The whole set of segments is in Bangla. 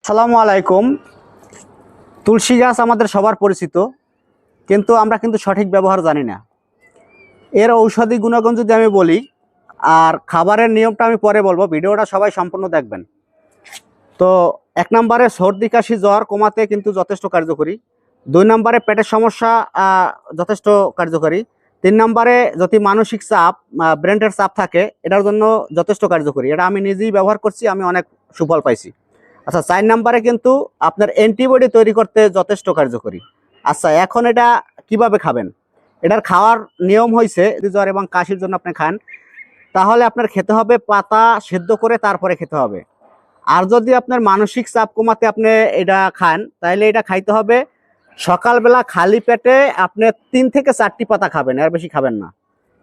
আসসালামু আলাইকুম। তুলসী গাছ আমাদের সবার পরিচিত, কিন্তু আমরা সঠিক ব্যবহার জানি না। এর ঔষধি গুণাগুণ যদি আমি বলি, আর খাবারের নিয়মটা আমি পরে বলবো, ভিডিওটা সবাই সম্পূর্ণ দেখবেন। তো 1 নম্বরে সর্দি কাশি জ্বর কমাতে যথেষ্ট কার্যকরী। 2 নম্বরে পেটের সমস্যা যথেষ্ট কার্যকরী। 3 নম্বরে যদি মানসিক চাপ, ব্রেনের চাপ থাকে, এটার জন্য যথেষ্ট কার্যকরী। এটা আমি নিজেই ব্যবহার করছি, আমি অনেক সুফল পাইছি। আচ্ছা, 4 নম্বরে আপনার অ্যান্টিবডি তৈরি করতে যথেষ্ট কার্যকরী। আচ্ছা, এখন এটা কিভাবে খাবেন? এটার খাওয়ার নিয়ম হয়েছে, জ্বর এবং কাশির জন্য আপনি খান, তাহলে আপনার খেতে হবে পাতা সেদ্ধ করে, তারপরে খেতে হবে। আর যদি আপনার মানসিক চাপ কমাতে আপনি এটা খান, তাহলে এটা খাইতে হবে সকালবেলা খালি পেটে। আপনি 3 থেকে 4টি পাতা খাবেন, এর বেশি খাবেন না।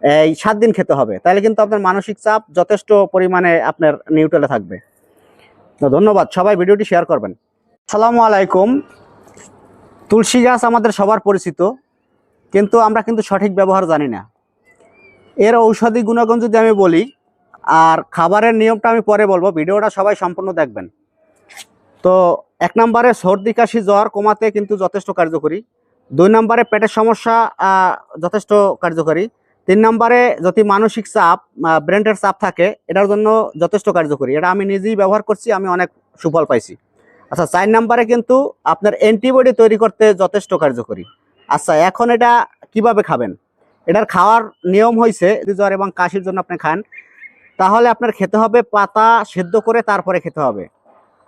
এই 7 দিন খেতে হবে, তাহলে আপনার মানসিক চাপ যথেষ্ট পরিমাণে আপনার নিউট্রালে থাকবে। তো ধন্যবাদ, সবাই ভিডিওটি শেয়ার করবেন। আসসালামু আলাইকুম। তুলসী গাছ আমাদের সবার পরিচিত, কিন্তু আমরা সঠিক ব্যবহার জানি না। এর ঔষধি গুণাগুণ যদি আমি বলি, আর খাবারের নিয়মটা আমি পরে বলবো, ভিডিওটা সবাই সম্পূর্ণ দেখবেন। তো 1 নম্বরে সর্দি কাশি জ্বর কমাতে যথেষ্ট কার্যকরী। 2 নম্বরে পেটের সমস্যা যথেষ্ট কার্যকরী। 3 নম্বরে যদি মানসিক চাপ, ব্রেনের চাপ থাকে, এটার জন্য যথেষ্ট কার্যকরী। এটা আমি নিজেই ব্যবহার করছি, আমি অনেক সুফল পাইছি। আচ্ছা, 4 নম্বরে আপনার অ্যান্টিবডি তৈরি করতে যথেষ্ট কার্যকরী। আচ্ছা, এখন এটা কিভাবে খাবেন? এটার খাওয়ার নিয়ম হয়েছে, জ্বর এবং কাশির জন্য আপনি খান, তাহলে আপনার খেতে হবে পাতা সেদ্ধ করে, তারপরে খেতে হবে।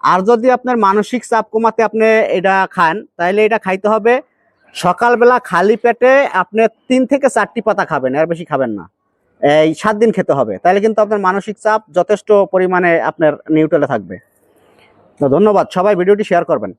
আর যদি আপনার মানসিক চাপ কমাতে আপনি এটা খান, তাহলে এটা খাইতে হবে সকালবেলা খালি পেটে। আপনি 3 থেকে 4টি পাতা খাবেন, এর বেশি খাবেন না। এই 7 দিন খেতে হবে, তাহলে আপনার মানসিক চাপ যথেষ্ট পরিমাণে আপনার নিউট্রালে থাকবে। তো ধন্যবাদ, সবাই ভিডিওটি শেয়ার করবেন।